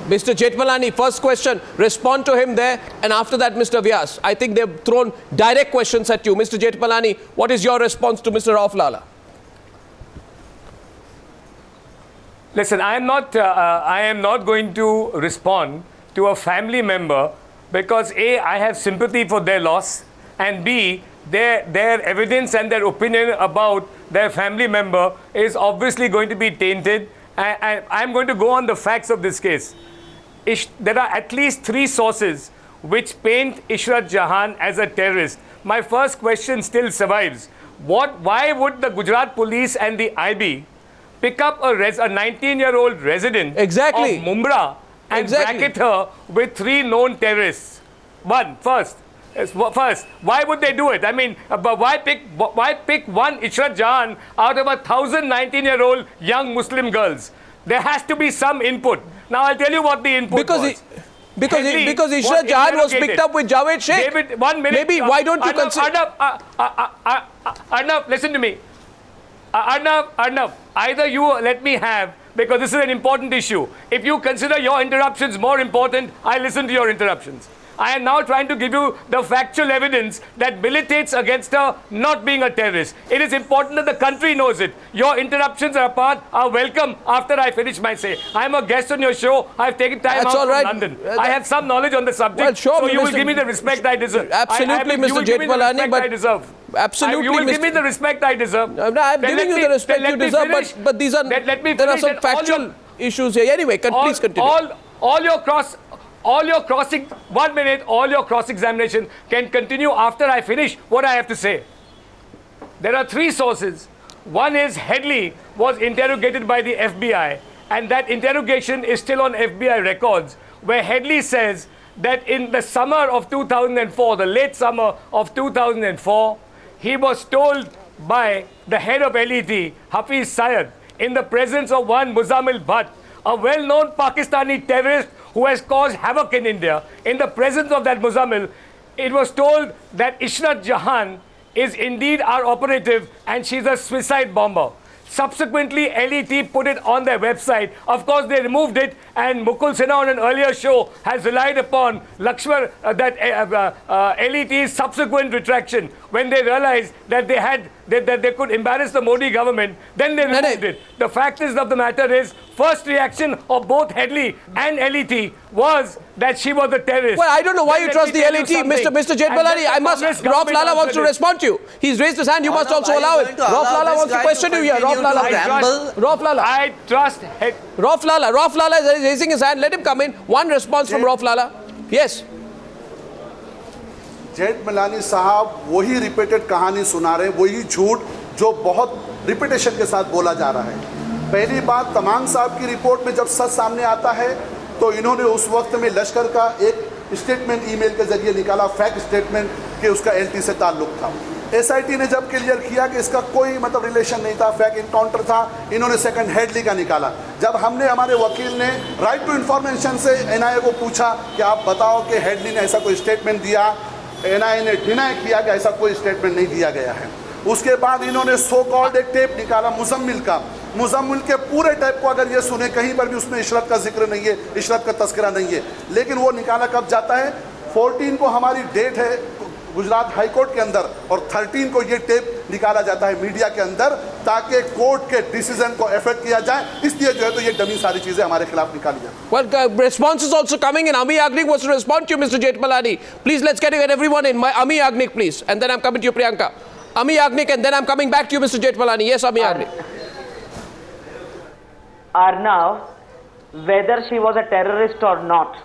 Mr. Jethmalani, first question, respond to him there, and after that, Mr. Vyas. I think they've thrown direct questions at you. Mr. Jethmalani, what is your response to Mr. Rauf Lala? Listen, I am not going to respond to a family member because A, I have sympathy for their loss, and B, their evidence and their opinion about their family member is obviously going to be tainted. And I'm going to go on the facts of this case. There are at least 3 sources which paint Ishrat Jahan as a terrorist. My first question still survives. Why would the Gujarat police and the IB pick up a 19-year-old resident of Mumbai and bracket her with 3 known terrorists? First, why would they do it? I mean, but why pick one Ishrat Jahan out of 1,000 19-year-old young Muslim girls? There has to be some input. Now, I'll tell you what the input was. Because Ishrat Jahan was picked up with Javed Sheikh. David, 1 minute. Maybe, why don't you consider... Arnav, listen to me. Arnav, either you let me have, because this is an important issue. If you consider your interruptions more important, I listen to your interruptions. I am now trying to give you the factual evidence that militates against her not being a terrorist. It is important that the country knows it. Your interruptions are welcome after I finish my say. I am a guest on your show. I have taken time out from London. I have some knowledge on the subject. Well, sure, so you will give me the respect I deserve. Absolutely, Mr. Jethmalani, but... Absolutely, you will give me the respect I deserve. I'm giving you the respect you deserve, but these are... There are some factual issues here. Anyway, please continue. All your cross-examination can continue after I finish what I have to say. There are 3 sources. One is Headley was interrogated by the FBI, and that interrogation is still on FBI records, where Headley says that in the summer of 2004, the late summer of 2004, he was told by the head of LET, Hafiz Syed, in the presence of one Muzammil Bhatt, a well-known Pakistani terrorist who has caused havoc in India, in the presence of that Muzammil, it was told that Ishrat Jahan is indeed our operative and she's a suicide bomber. Subsequently, LET put it on their website. Of course, they removed it, and Mukul Sinha on an earlier show has relied upon LET's subsequent retraction when they realized that they could embarrass the Modi government. Then they removed it. The fact of the matter is, first reaction of both Headley and LET was that she was a terrorist. Well, I don't know why you trust the LET, Mr. Jethmalani. Rauf Lala wants to respond to you. He's raised his hand. You must also allow it. Rauf Lala wants to question you here. Rauf Lala. I trust. Rauf Lala is raising his hand. Let him come in. One response from Rauf Lala. Yes. Jethmalani साहब वही repeated कहानी सुना रहे हैं, वही झूठ जो बहुत रिपीटेशन के साथ बोला जा रहा है। पहली बात, तमांग साहब की रिपोर्ट में जब सच सामने आता है तो इन्होंने उस वक्त में लश्कर का एक स्टेटमेंट ईमेल के जरिए निकाला, फैक्ट स्टेटमेंट कि उसका एलटी से ताल्लुक था। एसआईटी ने जब क्लियर किया कि इसका कोई मतलब रिलेशन नहीं था, फैक्ट इनकाउंटर था, इन्होंने सेकंड हेडली का निकाला। जब हमने हमारे वकील ने राइट टू इन्फॉर्मेशन से एनआईए को पूछा कि आप बताओ कि हेडली ने ऐसा कोई स्टेटमेंट दिया, एनआईए ने डिनाई किया कि ऐसा कोई स्टेटमेंट नहीं दिया गया है। उसके बाद इन्होंने सो कॉल्ड एक टेप निकाला मुजम्मिल का। मुजम्मिल के पूरे टेप को अगर ये सुने, कहीं पर भी उसमें इशरत का जिक्र नहीं है, इशरत का तस्करा नहीं है, लेकिन वो निकाला कब जाता है? 14 को हमारी डेट है गुजरात हाई कोर्ट के अंदर, और 13 को ये टेप निकाला जाता है मीडिया के अंदर ताकि कोर्ट के डिसीजन को इफेक्ट किया जाए। इसलिए जो है तो ये डमी सारी चीजें हमारे खिलाफ निकाली जाए। Well, response is also coming in. Ami Yagnik wants to respond to you, Mr. Jethmalani. Please, let's get everyone in. Ami Yagnik, please, and then I'm coming to you, Priyanka. Ami Yagnik, and then I'm coming back to you, Mr. Jethmalani. Yes, Ami Yagnik. Arnav, whether she was a terrorist or not,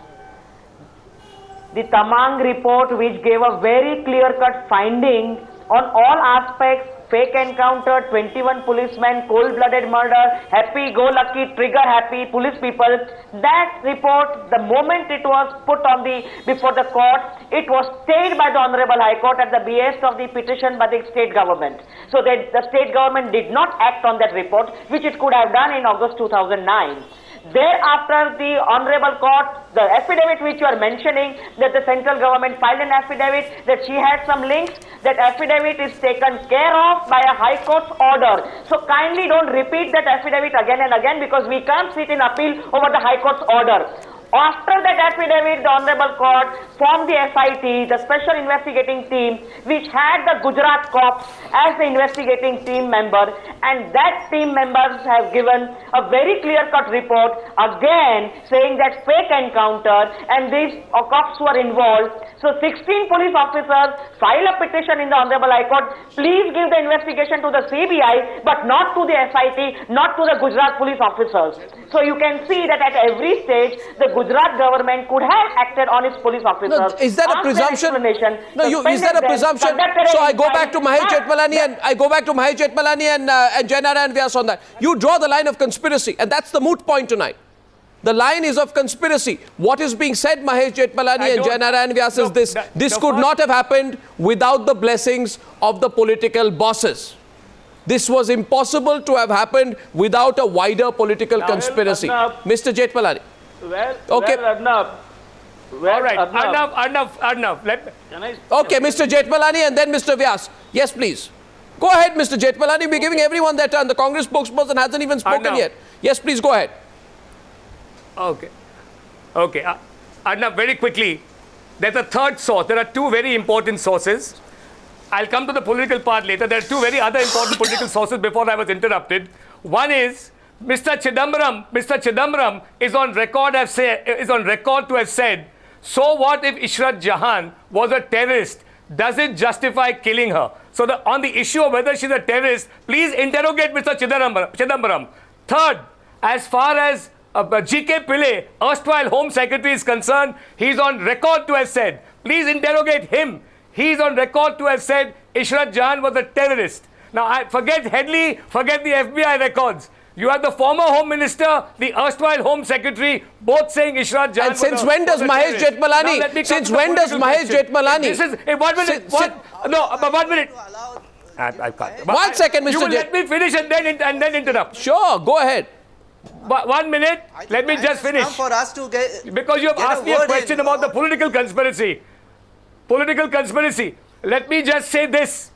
the Tamang report, which gave a very clear-cut finding on all aspects, fake encounter, 21 policemen, cold-blooded murder, happy-go-lucky, trigger-happy police people, that report, the moment it was put on before the court, it was stayed by the Honorable High Court at the behest of the petition by the state government. So that the state government did not act on that report, which it could have done in August 2009. Thereafter, the Honorable Court, the affidavit which you are mentioning, that the central government filed an affidavit that she had some links, that affidavit is taken care of by a High Court's order. So kindly don't repeat that affidavit again and again, because we can't sit in appeal over the High Court's order. After that affidavit, the Honorable Court formed the SIT, the Special Investigating Team, which had the Gujarat cops as the investigating team member, and that team members have given a very clear-cut report, again saying that fake encounter, and these cops were involved. So 16 police officers filed a petition in the Honorable High Court, please give the investigation to the CBI, but not to the SIT, not to the Gujarat police officers. So you can see that at every stage, the Gujarat government could have acted on its police officers. No, is that a presumption? No, is that a presumption? So I go back to Mahesh Jethmalani and Jainarayan Vyas on that. You draw the line of conspiracy, and that's the moot point tonight. The line is of conspiracy. What is being said, Mahesh Jethmalani and Jainarayan Vyas, is this: this could not have happened without the blessings of the political bosses. This was impossible to have happened without a wider political conspiracy. Mr. Jethmalani. Okay. All right, enough. Okay, Mr. Jethmalani and then Mr. Vyas. Yes, please. Go ahead, Mr. Jethmalani. We're giving everyone their turn. The Congress spokesperson hasn't even spoken yet. Yes, please go ahead. Okay. Arnab, very quickly, there's a third source. There are two very important sources. I'll come to the political part later. There are two very other important political sources before I was interrupted. One is Mr. Chidambaram is on record to have said, so what if Ishrat Jahan was a terrorist? Does it justify killing her? So on the issue of whether she's a terrorist, please interrogate Mr. Chidambaram. Third, as far as G.K. Pillai, erstwhile Home Secretary, is concerned, he's on record to have said, please interrogate him. He's on record to have said Ishrat Jahan was a terrorist. Now, forget Headley, forget the FBI records. You have the former Home Minister, the erstwhile Home Secretary, both saying Ishrat Jahan. And since when does Mahesh Jethmalani? Since when does Mahesh Jethmalani? This is 1 minute. No, 1 minute. I can't. 1 second, Mr. You will let me finish and then interrupt. Sure, go ahead. 1 minute. Let me just finish. For us to get, because you have asked me a question about the political conspiracy. Let me just say this,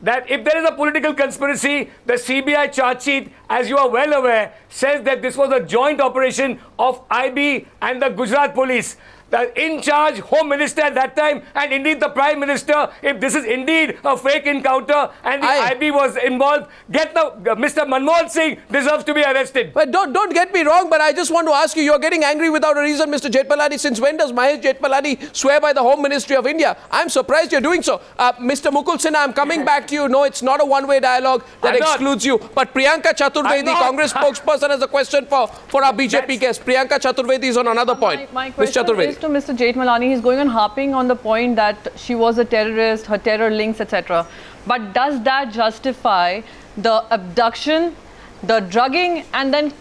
that if there is a political conspiracy, the CBI charge sheet, as you are well aware, says that this was a joint operation of IB and the Gujarat police. The in-charge Home Minister at that time, and indeed the Prime Minister, if this is indeed a fake encounter and the IB was involved, Mr. Manmohan Singh deserves to be arrested. But don't get me wrong, but I just want to ask you, you're getting angry without a reason, Mr. Jethmalani. Since when does Mahesh Jethmalani swear by the Home Ministry of India? I'm surprised you're doing so. Mr. Mukul Sinha, I'm coming back to you. No, it's not a one-way dialogue that excludes you. But Priyanka Chaturvedi, Congress spokesperson, has a question for our BJP guest. Priyanka Chaturvedi is on another point. My question is to Mr. Jethmalani. He's going on harping on the point that she was a terrorist, her terror links, etc. But does that justify the abduction, the drugging, and then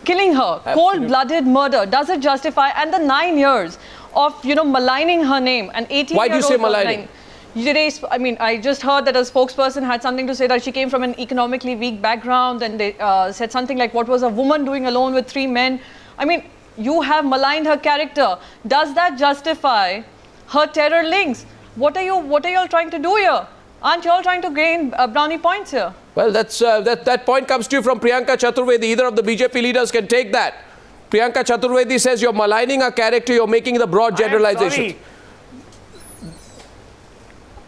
killing her, cold-blooded murder? Does it justify? And the 9 years of maligning her name, an 18-year-old. Why do you say maligning? I mean, I just heard that a spokesperson had something to say that she came from an economically weak background, and they said something like, what was a woman doing alone with 3 men? I mean, you have maligned her character. Does that justify her terror links? What are you all trying to do here? Aren't you all trying to gain brownie points here? Well, that point comes to you from Priyanka Chaturvedi. Either of the BJP leaders can take that. Priyanka Chaturvedi says you're maligning her character, you're making the broad generalization.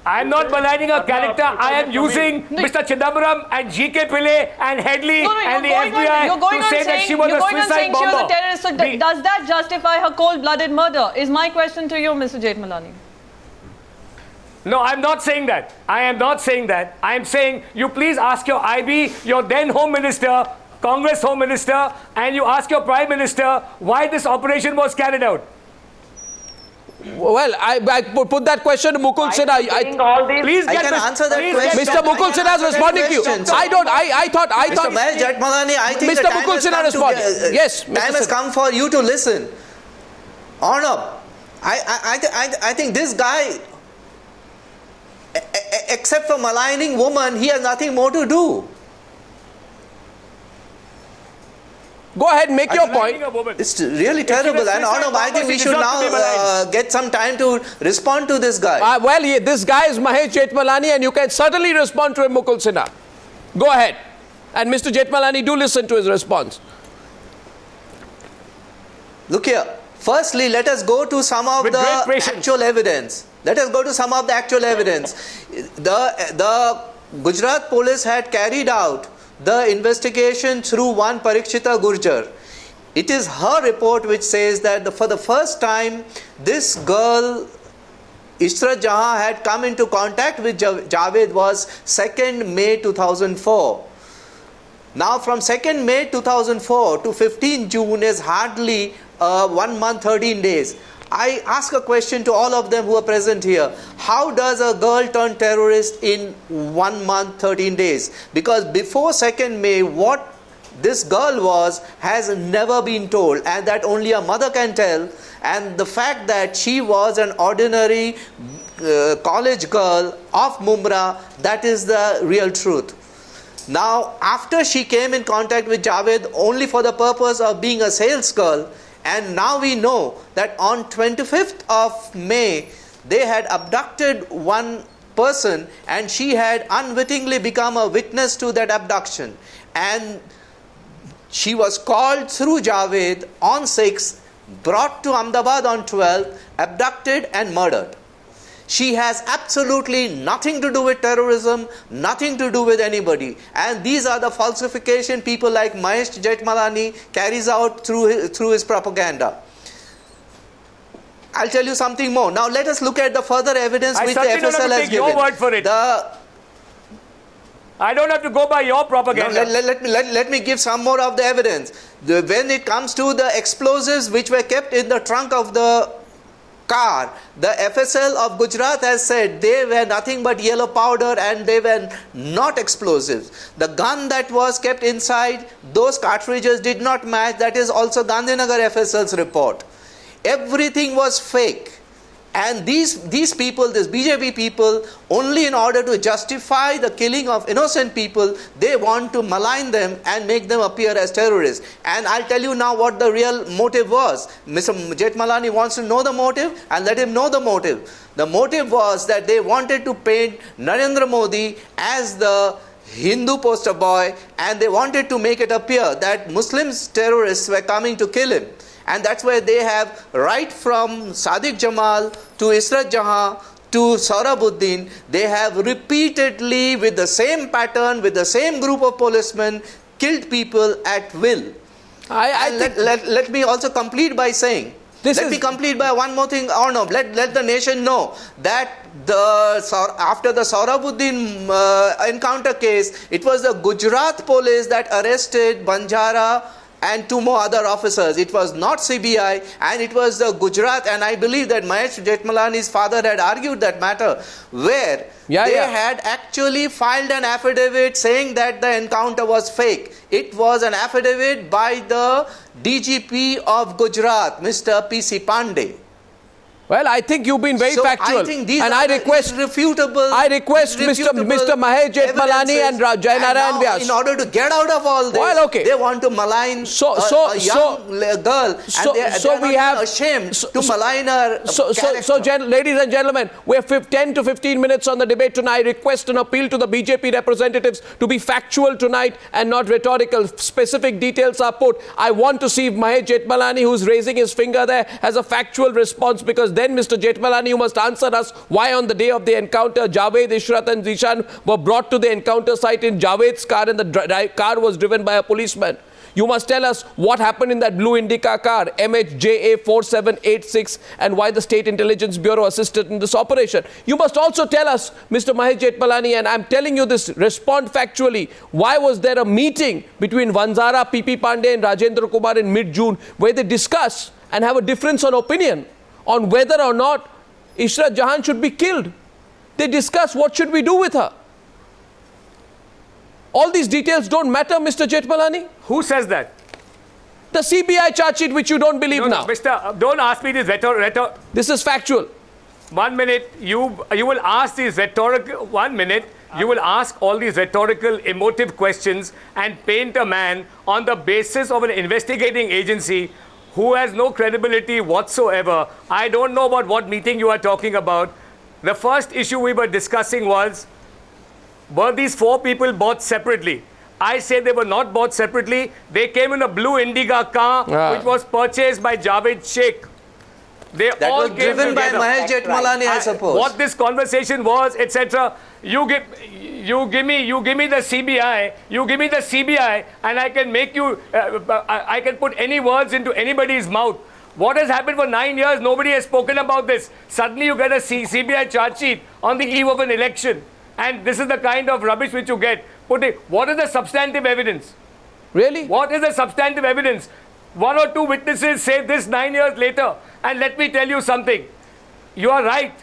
I am not maligning her character. I am using Mr. Chidambaram and G.K. Pillai and Headley and the FBI to say that she was a suicide bomber. She was a terrorist. So does that justify her cold-blooded murder? Is my question to you, Mr. Jethmalani. No, I'm not saying that. I am saying you please ask your IB, your then Home Minister, Congress Home Minister, and you ask your Prime Minister why this operation was carried out. Well, I put that question to Mukul Sinha. Please answer that question. Mr. Mukul Sinha is responding to you. I thought. Mr. Mahesh Jethmalani, I think Mr. Mukul Sinha responded. Yes, time has come for you to listen. Arnab, I think this guy, except for maligning woman, he has nothing more to do. Go ahead, make your point. It's really terrible. And Arnab, I think we should now get some time to respond to this guy. This guy is Mahesh Jethmalani, and you can certainly respond to him, Mukul Sinha. Go ahead. And Mr. Jethmalani, do listen to his response. Look here. Firstly, let us go to some of With the great patience. actual evidence. Let us go to some of the actual evidence. The Gujarat police had carried out the investigation through one Parikshita Gurjar. It is her report which says that for the first time, this girl, Ishrat Jahan, had come into contact with Javed was 2nd May 2004. Now from 2nd May 2004 to 15 June is hardly 1 month 13 days. I ask a question to all of them who are present here. How does a girl turn terrorist in 1 month 13 days? Because before 2nd May, what this girl was has never been told, and that only a mother can tell. And the fact that she was an ordinary college girl of Mumra, that is the real truth. Now, after she came in contact with Javed only for the purpose of being a sales girl, and now we know that on 25th of May, they had abducted one person and she had unwittingly become a witness to that abduction. And she was called through Javed on 6th, brought to Ahmedabad on 12th, abducted and murdered. She has absolutely nothing to do with terrorism, nothing to do with anybody. And these are the falsification people like Mahesh Jethmalani carries out through his propaganda. I'll tell you something more. Now let us look at the further evidence which the FSL has given. Take your word for it. I don't have to go by your propaganda. No, let me give some more of the evidence. When it comes to the explosives which were kept in the trunk of the car, the FSL of Gujarat has said they were nothing but yellow powder and they were not explosives. The gun that was kept inside, those cartridges did not match. That is also Gandhinagar FSL's report. Everything was fake. And these people, these BJP people, only in order to justify the killing of innocent people, they want to malign them and make them appear as terrorists. And I'll tell you now what the real motive was. Mr. Jethmalani wants to know the motive, and let him know the motive. The motive was that they wanted to paint Narendra Modi as the Hindu poster boy, and they wanted to make it appear that Muslims terrorists were coming to kill him. And that's why they have, right from Sadiq Jamal to Ishrat Jahan to Sohrabuddin, they have repeatedly, with the same pattern, with the same group of policemen, killed people at will. Let me also complete by saying, let me complete by one more thing, Arnab. Let the nation know that after the Sohrabuddin encounter case, it was the Gujarat police that arrested Banjara and 2 more other officers. It was not CBI, and it was the Gujarat, and I believe that Mahesh Jethmalani's father had argued that matter, where they had actually filed an affidavit saying that the encounter was fake. It was an affidavit by the DGP of Gujarat, Mr. P.C. Pandey. Well, I think you've been very factual. I think these and are I request Mr. Mahesh Jethmalani and Jainarayan Vyas. In order to get out of all this, they want to malign a young girl, and they are not ashamed to malign her character. Ladies and gentlemen, we have 10 to 15 minutes on the debate tonight. I request an appeal to the BJP representatives to be factual tonight and not rhetorical. Specific details are put. I want to see Mahesh Jethmalani, who's raising his finger there, has a factual response, because then, Mr. Jethmalani, you must answer us why on the day of the encounter, Javed, Ishrat and Zishan were brought to the encounter site in Javed's car and the car was driven by a policeman. You must tell us what happened in that blue Indica car, MHJA 4786, and why the State Intelligence Bureau assisted in this operation. You must also tell us, Mr. Mahesh Jethmalani, and I'm telling you this, respond factually, why was there a meeting between Vanzara, P.P. Pandey and Rajendra Kumar in mid-June where they discuss and have a difference on opinion on whether or not Ishrat Jahan should be killed? They discuss what should we do with her. All these details don't matter, Mr. Jethmalani. Who says that? The CBI charge sheet, which you don't believe now. No, Mr. Don't ask me this rhetoric. This is factual. 1 minute, you will ask these rhetorical. 1 minute, you will ask all these rhetorical, emotive questions and paint a man on the basis of an investigating agency who has no credibility whatsoever. I don't know about what meeting you are talking about. The first issue we were discussing was, were these 4 people bought separately? I say they were not bought separately. They came in a blue Indiga car, which was purchased by Javed Sheikh. They That all was came driven by together. Mahesh Jethmalani, I suppose. What this conversation was, etc. You give me the CBI, and I can make you. I can put any words into anybody's mouth. What has happened for 9 years? Nobody has spoken about this. Suddenly you get a CBI charge sheet on the eve of an election, and this is the kind of rubbish which you get. What is the substantive evidence? Really? What is the substantive evidence? 1 or 2 witnesses say this 9 years later. And let me tell you something. You are right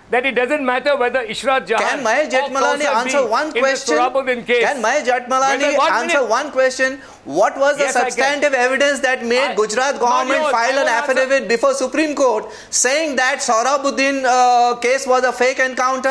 that it doesn't matter whether Ishrat Jahan Can Mahesh Jethmalani answer one question? Can Mahesh Jethmalani answer one question? What was the Yes, I can. substantive evidence that made Gujarat government yours. file I an will answer. affidavit before Supreme Court saying that Sohrabuddin case was a fake encounter?